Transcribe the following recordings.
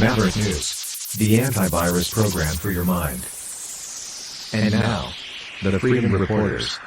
Maverick News, the antivirus program for your mind. And now, the Freedom Reporters.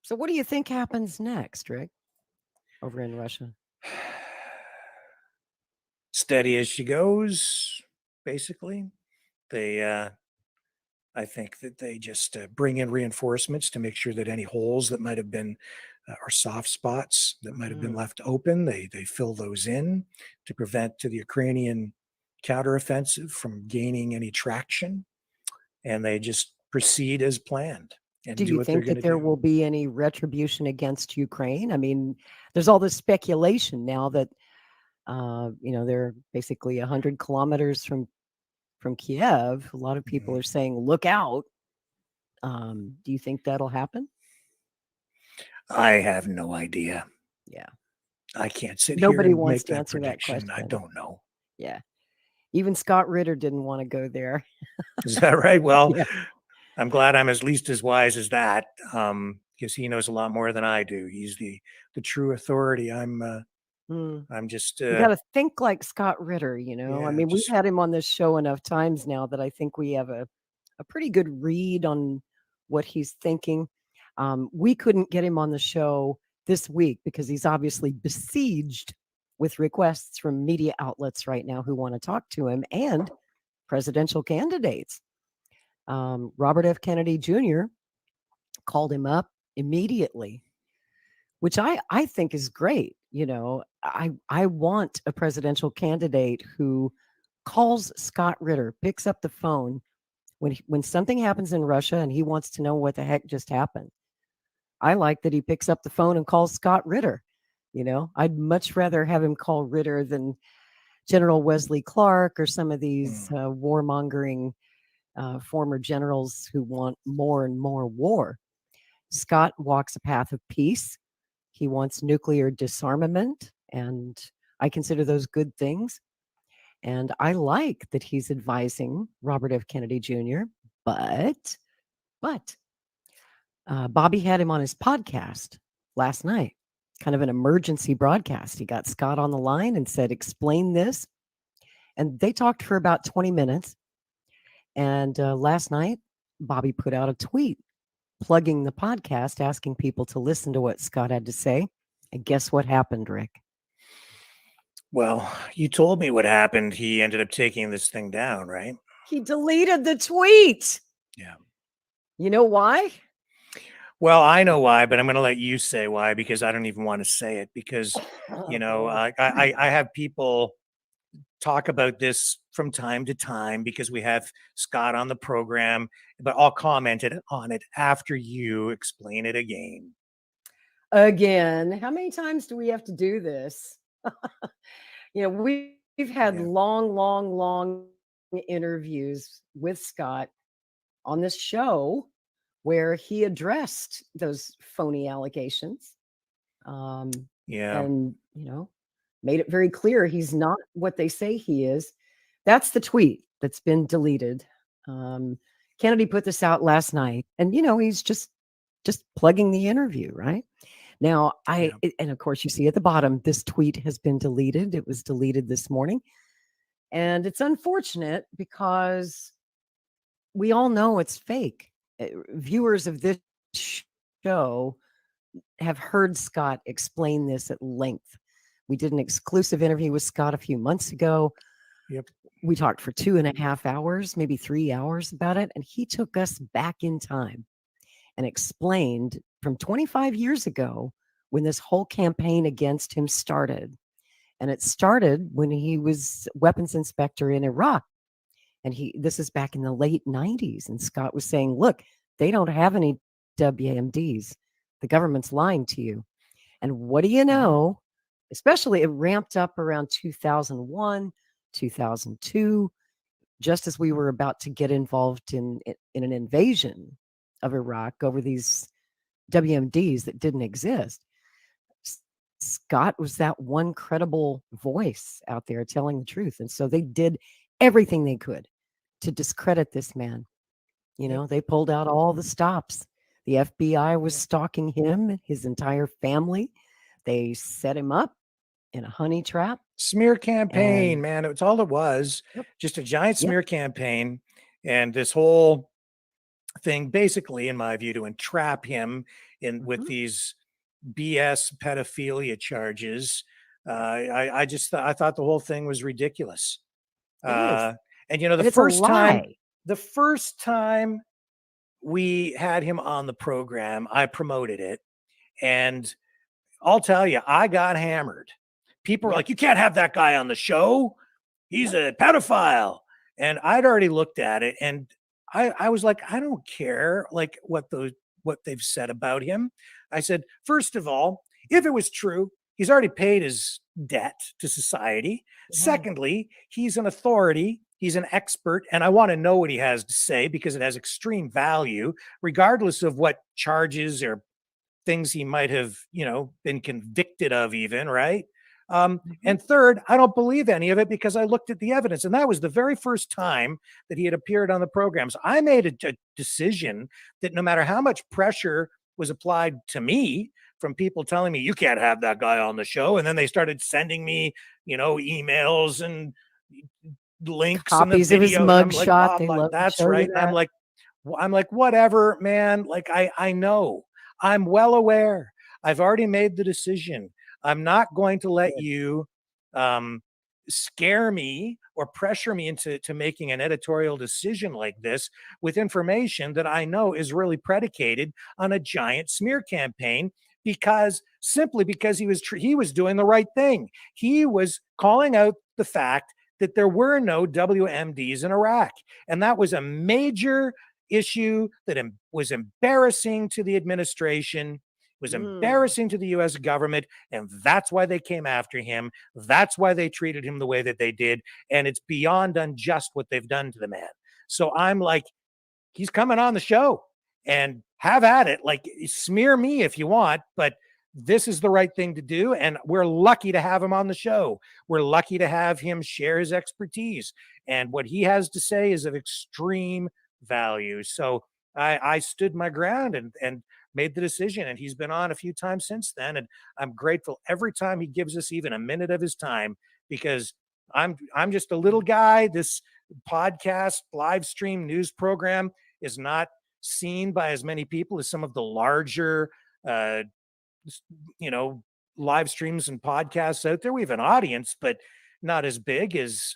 So what do you think happens next, Rick, over in Russia? Steady as she goes, basically. I think that they just bring in reinforcements to make sure that any holes that might have been or soft spots that might have been left open, they fill those in to prevent the Ukrainian counteroffensive from gaining any traction, and they just proceed as planned. And Do you think that there will be any retribution against Ukraine? I mean, there's all this speculation now that they're basically 100 kilometers from Kiev. A lot of people are saying, "Look out." Do you think that'll happen? I have no idea. Yeah, I can't sit Nobody here and wants make to that answer that prediction. I question. don't know. Yeah, even Scott Ritter didn't want to go there. Is that right? Well, Yeah. I'm glad I'm at least as wise as that, because he knows a lot more than I do. He's the true authority. I'm just You got to think like Scott Ritter, Yeah, I mean, we've had him on this show enough times now that I think we have a pretty good read on what he's thinking. We couldn't get him on the show this week because he's obviously besieged with requests from media outlets right now who want to talk to him and presidential candidates. Robert F. Kennedy Jr. called him up immediately, which I think is great. I want a presidential candidate who calls Scott Ritter, picks up the phone when something happens in Russia and he wants to know what the heck just happened. I like that he picks up the phone and calls Scott Ritter. I'd much rather have him call Ritter than General Wesley Clark or some of these warmongering former generals who want more and more war. Scott walks a path of peace. He wants nuclear disarmament, and I consider those good things. And I like that he's advising Robert F. Kennedy Jr., but Bobby had him on his podcast last night, kind of an emergency broadcast. He got Scott on the line and said, explain this. And they talked for about 20 minutes. And last night, Bobby put out a tweet plugging the podcast, asking people to listen to what Scott had to say. And guess what happened, Rick? Well, you told me what happened. He ended up taking this thing down, right? He deleted the tweet. Yeah. You know why? Well, I know why, but I'm going to let you say why, because I don't even want to say it because, I have people talk about this from time to time because we have Scott on the program, but I'll comment on it after you explain it again. Again, how many times do we have to do this? We've had long interviews with Scott on this show where he addressed those phony allegations. And, made it very clear he's not what they say he is. That's the tweet that's been deleted. Kennedy put this out last night, and he's just plugging the interview, right? Now, and of course you see at the bottom, this tweet has been deleted. It was deleted this morning. And it's unfortunate because we all know it's fake. Viewers of this show have heard Scott explain this at length. We did an exclusive interview with Scott a few months ago. Yep. We talked for 2.5 hours, maybe 3 hours about it. And he took us back in time and explained from 25 years ago when this whole campaign against him started. And it started when he was weapons inspector in Iraq. And this is back in the late 90s. And Scott was saying, look, they don't have any WMDs. The government's lying to you. And what do you know? Especially it ramped up around 2001, 2002, just as we were about to get involved in an invasion of Iraq over these WMDs that didn't exist. Scott was that one credible voice out there telling the truth. And so they did everything they could to discredit this man. They pulled out all the stops. The FBI was stalking him, his entire family. They set him up in a honey trap. Smear campaign, And man. It's all it was. yep, Just a giant yep, smear campaign. And this whole thing, basically, in my view, to entrap him in with mhm, these BS pedophilia charges. I thought the whole thing was ridiculous. it is. Uh, and you know, And it's a lie. the first time we had him on the program, I promoted it, and I'll tell you, I got hammered. People were Yep, like, "You can't have that guy on the show. He's yep, a pedophile." And I'd already looked at it, and I was like, I don't care like what they've said about him. I said, first of all, if it was true, he's already paid his debt to society. it has. Secondly, he's an authority. He's an expert, and I want to know what he has to say because it has extreme value, regardless of what charges or things he might have, been convicted of, even, right? Mhm. And third, I don't believe any of it because I looked at the evidence, and that was the very first time that he had appeared on the program. So I made a decision that no matter how much pressure was applied to me from people telling me you can't have that guy on the show, and then they started sending me, emails and links and the Copies of his video, and I'm like, mugshot. oh They my, love to that's show you right. And that. I'm like, whatever, man. Like, I know, I'm well aware. I've already made the decision. I'm not going to let Good. you um, scare me or pressure me into making an editorial decision like this with information that I know is really predicated on a giant smear campaign. Because simply because he was doing the right thing. He was calling out the fact that there were no WMDs in Iraq, and that was a major issue that was embarrassing to the administration, was Mm. embarrassing to the US government, and that's why they came after him. That's why they treated him the way that they did, and it's beyond unjust what they've done to the man. So I'm like, he's coming on the show, and have at it. Like, smear me if you want, but this is the right thing to do. And we're lucky to have him on the show. We're lucky to have him share his expertise. And what he has to say is of extreme value. So I stood my ground and made the decision. And he's been on a few times since then. And I'm grateful every time he gives us even a minute of his time, because I'm just a little guy. This podcast live stream news program is not seen by as many people as some of the larger uh you know live streams and podcasts out there. We have an audience, but not as big as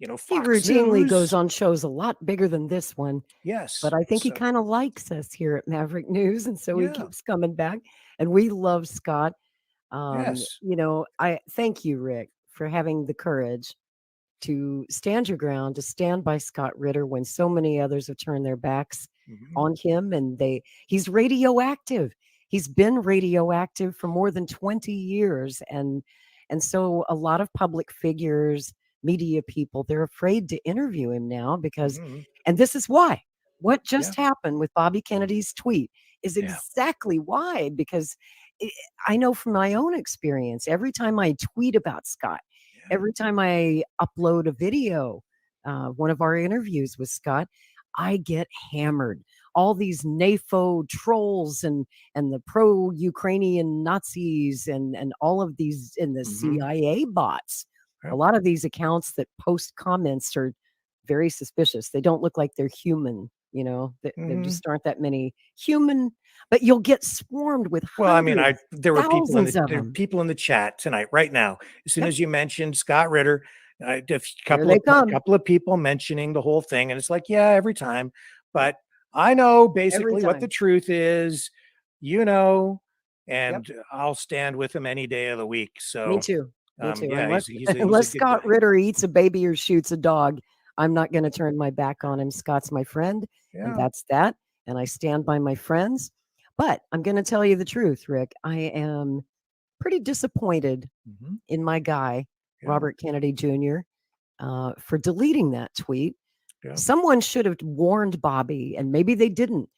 He Fox routinely goes News. on shows a lot bigger than this one, but Yes. I think he So kind of likes us here at Maverick News, and so he yeah. keeps coming back. And we love Scott. Yes. I thank you, Rick, for having the courage to stand your ground, to stand by Scott Ritter when so many others have turned their backs Mhm. on him. And he's radioactive. He's been radioactive for more than 20 years. And so a lot of public figures, media people, they're afraid to interview him now because, Mhm. and this is why. What Yeah. just happened with Bobby Kennedy's tweet is Yeah. exactly why, because i I know from my own experience, every time I tweet about Scott, Yeah. every time I upload a video, one of our interviews with Scott, I get hammered. All these NAFO trolls and the pro-Ukrainian Nazis and all of these in the Mhm. CIA bots. A Yep. lot of these accounts that post comments are very suspicious. They don't look like they're human. There Mhm. just aren't that many human, but you'll get swarmed with Well, I mean, hundreds, there were people thousands of there were them. people in the chat tonight, right now. As soon Yep, as you mentioned Scott Ritter, a here they come couple of people mentioning the whole thing, and it's like, yeah, every time. But I know every basically what the time. truth is, you know, Yep. and I'll stand with him any day of the week. Me So, too. Me too. yeah, Unless he's a unless good Scott guy. Ritter eats a baby or shoots a dog, I'm not going to turn my back on him. Scott's my friend, and Yeah. that's that. And I stand by my friends. But I'm going to tell you the truth, Rick. I am pretty disappointed Mhm. in my guy, Yeah. Robert Kennedy Jr., for deleting that tweet. Yeah. Someone should have warned Bobby, and maybe they didn't.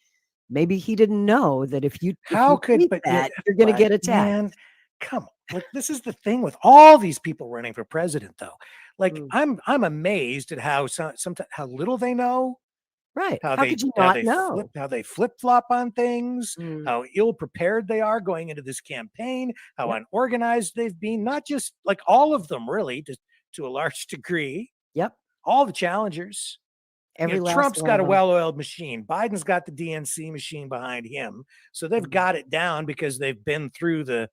Maybe he didn't know that if How you could tweet but yeah, that, you're going to but get attacked. man, come on. Like, this is the thing with all these people running for president, though. Like, Mm, I'm amazed at how sometimes how little they know, Right. how How they could you how not they know? flip flop on things, Mm, how ill prepared they are going into this campaign, how yep. unorganized they've been. Not just like all of them, really, to a large degree. Yep. All the challengers. Every last Trump's one got of a them. well-oiled machine. Biden's got the DNC machine behind him, so they've Mm, got it down because they've been through through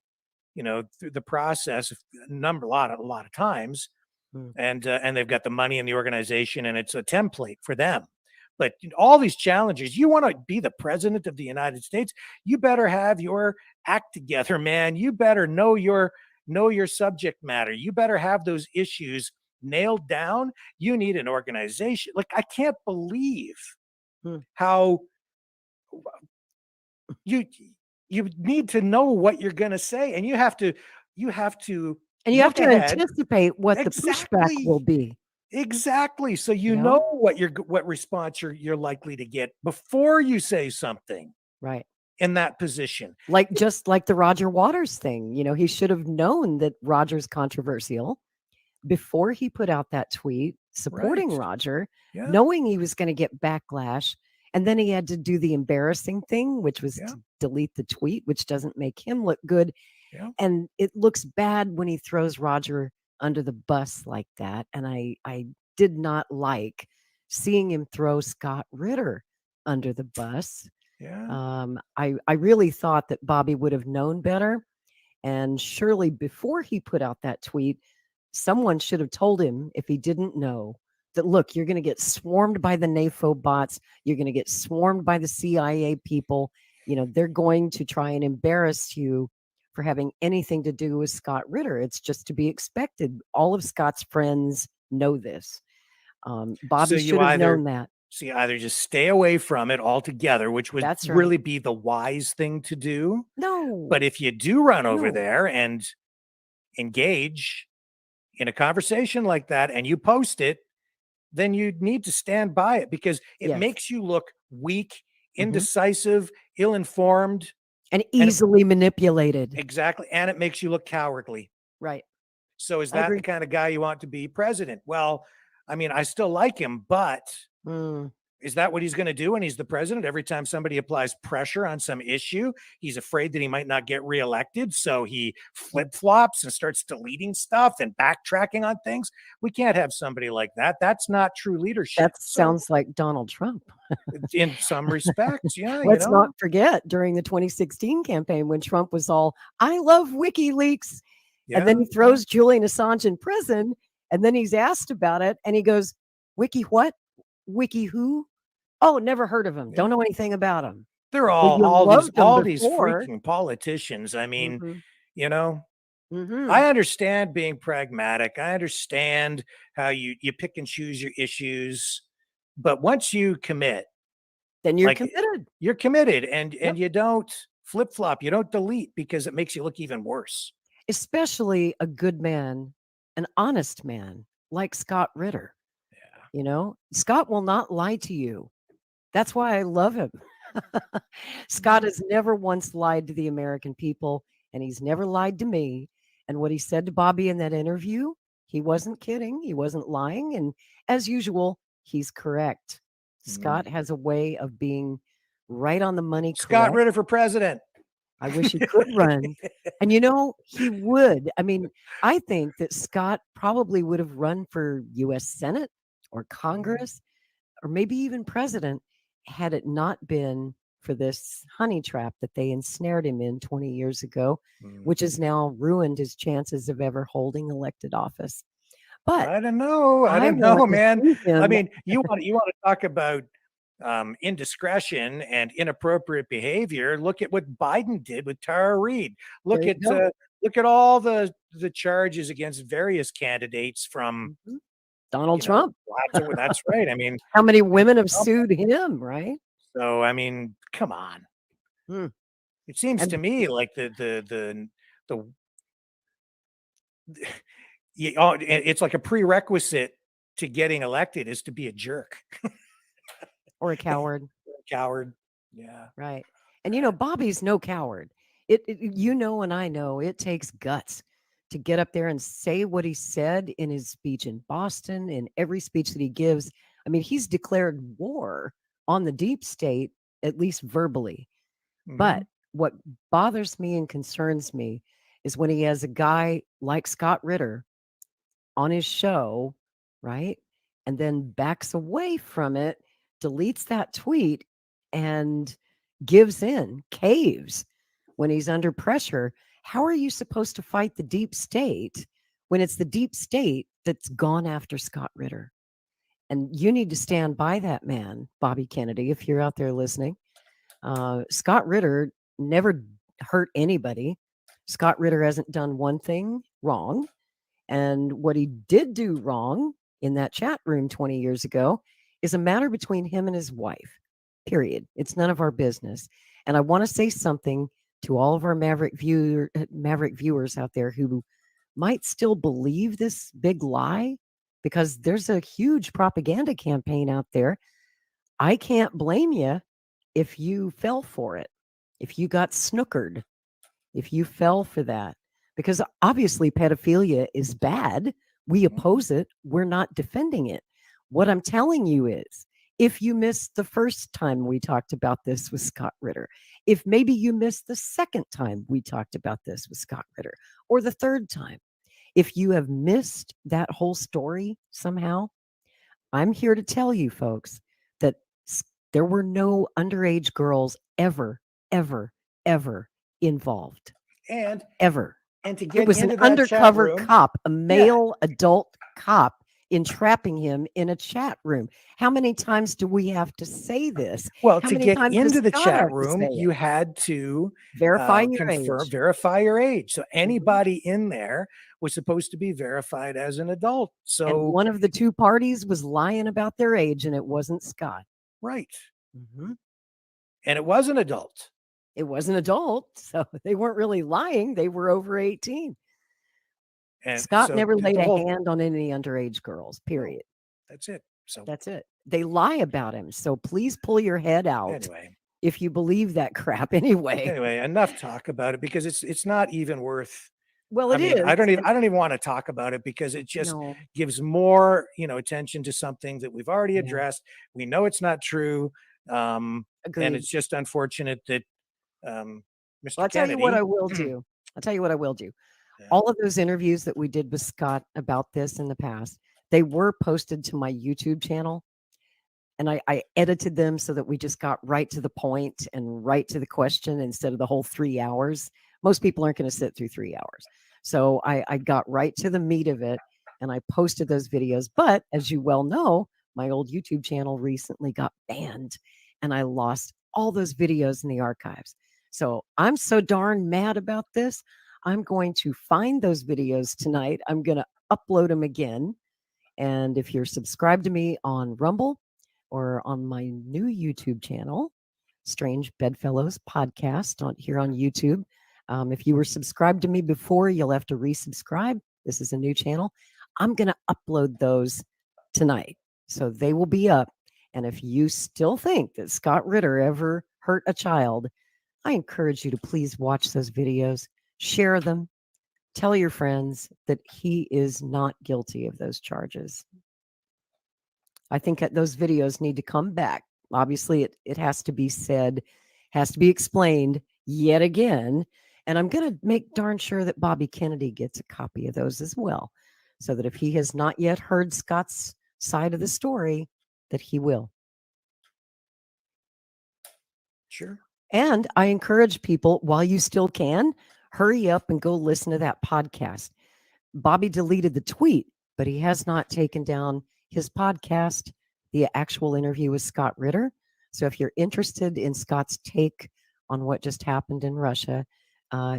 the process a lot of times, mm. and they've got the money and the organization, and it's a template for them. But all these challenges, you want to be the president of the United States, you better have your act together, man. You better know your subject matter. You better have those issues nailed down. You need an organization. Like, I can't believe Hmm. how you you need to know what you're going to say, and you have to And you have look to ahead. anticipate what the pushback will Exactly. be, Exactly. So you you know know? what response you're likely to get before you say something Right. in that position. Like just like the Roger Waters thing, he should have known that Roger's controversial before he put out that tweet supporting Right. Roger, Yeah. knowing he was going to get backlash. And then he had to do the embarrassing thing, which was Yeah. to delete the tweet, which doesn't make him look good. Yeah. And it looks bad when he throws Roger under the bus like that. And I did not like seeing him throw Scott Ritter under the bus. Yeah. I really thought that Bobby would have known better. And surely before he put out that tweet, someone should have told him, if he didn't know, that look, you're going to get swarmed by the NAFO bots. You're going to get swarmed by the CIA people. They're going to try and embarrass you for having anything to do with Scott Ritter. It's just to be expected. All of Scott's friends know this. So Bobby you should have either known that. just stay away from it altogether, which would That's right. really be the wise thing to do. No, But if you do run over no. there and engage in a conversation like that and you post it, then you need to stand by it, because it Yes. makes you look weak, Mhm. indecisive, ill-informed, And easily manipulated. exactly, and it makes you look cowardly. Right. So is I that the agree. kind of guy you want to be president? Well, I mean, I still like him, but Mm. is that what he's going to do when he's the president? Every time somebody applies pressure on some issue, he's afraid that he might not get reelected. So he flip flops and starts deleting stuff and backtracking on things. We can't have somebody like that. That's not true leadership. That sounds like Donald Trump. In some respects, yeah, Let's not forget during the 2016 campaign when Trump was all, I love WikiLeaks. yeah, And then he throws Julian Assange in prison. And then he's asked about it. And he goes, Wiki what? Wiki who? Oh, never heard of him. Don't know anything about him. they're Well, you all loved him these before. freaking politicians. I mean, Mhm. you know, Mhm. I understand being pragmatic. I understand how you pick and choose your issues, but once you commit, Then you're like, committed. you're committed, and Yep. you don't flip flop, you don't delete, because it makes you look even worse. Especially a good man, an honest man like Scott Ritter. Yeah. Scott will not lie to you. That's why I love him. Scott has never once lied to the American people, and he's never lied to me. And what he said to Bobby in that interview, he wasn't kidding. He wasn't lying. And as usual, he's correct. Scott has a way of being right on the money Scott correct. Ritter for president. I wish he could run. And he would. I mean, I think that Scott probably would have run for US Senate or Congress or maybe even president had it not been for this honey trap that they ensnared him in 20 years ago, which has now ruined his chances of ever holding elected office. But I don't know. I want to man. see I him. mean, you want to talk about indiscretion and inappropriate behavior. Look at what Biden did with Tara Reid. There you go. Look at all the charges against various candidates from Mhm. Donald Trump. That's right. I mean, How many women have sued him, right? so I mean, come on. Hmm. It seems And to me like it's like a prerequisite to getting elected is to be a jerk, or a coward. coward. Yeah. Right. And Bobby's no coward. And I know it takes guts to get up there and say what he said in his speech in Boston, in every speech that he gives. I mean, he's declared war on the deep state, at least verbally. Mhm. But what bothers me and concerns me is when he has a guy like Scott Ritter on his show, right? And then backs away from it, deletes that tweet, and gives in, caves when he's under pressure. How are you supposed to fight the deep state when it's the deep state that's gone after Scott Ritter? And you need to stand by that man, Bobby Kennedy, if you're out there listening. Scott Ritter never hurt anybody. Scott Ritter hasn't done one thing wrong. And what he did do wrong in that chat room 20 years ago is a matter between him and his wife, period. It's none of our business. And I want to say something to all of our Maverick viewers out there who might still believe this big lie, because there's a huge propaganda campaign out there. I can't blame you if you fell for it, if you got snookered, if you fell for that, because obviously pedophilia is bad. We oppose it. We're not defending it. What I'm telling you is, if you missed the first time we talked about this with Scott Ritter, if maybe you missed the second time we talked about this with Scott Ritter, or the third time, if you have missed that whole story somehow, I'm here to tell you folks that there were no underage girls ever, ever, ever involved. And ever. And to get It was into an that undercover chat room, cop, a male adult cop, entrapping him in a chat room. How many times do we have to say this? well, How to many get times does into the Scott chat have to room, say you it? had to Verify your age. verify your age. So anybody in there was supposed to be verified as an adult. And So one of the two parties was lying about their age, and it wasn't Scott. right, Mhm. and it was an adult. It was an adult, so they weren't really lying. They were over 18. And Scott so never the laid a whole- hand on any underage girls, period. That's it. So That's it. They lie about him. So please pull your head out anyway, if you believe that crap anyway. enough talk about it, because it's not even worth. Well, I it mean, is. I don't even want to talk about it, because it just No. gives more, attention to something that we've already Yeah. addressed. We know it's not true. And Agreed. it's just unfortunate that Mr. Well, I'll tell Kennedy. you what I will do. I'll tell you what I will do. Yeah. All of those interviews that we did with Scott about this in the past, they were posted to my YouTube channel. And I edited them so that we just got right to the point and right to the question instead of the whole 3 hours. Most people aren't going to sit through 3 hours. So I got right to the meat of it, and I posted those videos. But as you well know, my old YouTube channel recently got banned, and I lost all those videos in the archives. So I'm so darn mad about this. I'm going to find those videos tonight. I'm going to upload them again. And if you're subscribed to me on Rumble or on my new YouTube channel, Strange Bedfellows Podcast here on YouTube, if you were subscribed to me before, you'll have to resubscribe. This is a new channel. I'm going to upload those tonight. So they will be up. And if you still think that Scott Ritter ever hurt a child, I encourage you to please watch those videos, share them, tell your friends that he is not guilty of those charges. I think that those videos need to come back. Obviously, it has to be said, has to be explained yet again. And I'm going to make darn sure that Bobby Kennedy gets a copy of those as well, so that if he has not yet heard Scott's side of the story, that he will. Sure. And I encourage people, while you still can, hurry up and go listen to that podcast. Bobby deleted the tweet, but he has not taken down his podcast, the actual interview with Scott Ritter. So if you're interested in Scott's take on what just happened in Russia,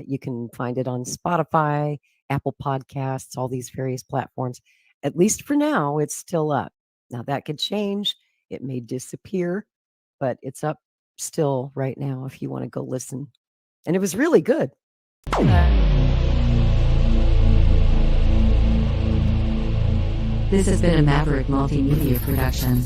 you can find it on Spotify, Apple Podcasts, all these various platforms. At least for now, it's still up. Now that could change. It may disappear, but it's up still right now if you want to go listen. And it was really good. This has been a Maverick Multimedia production.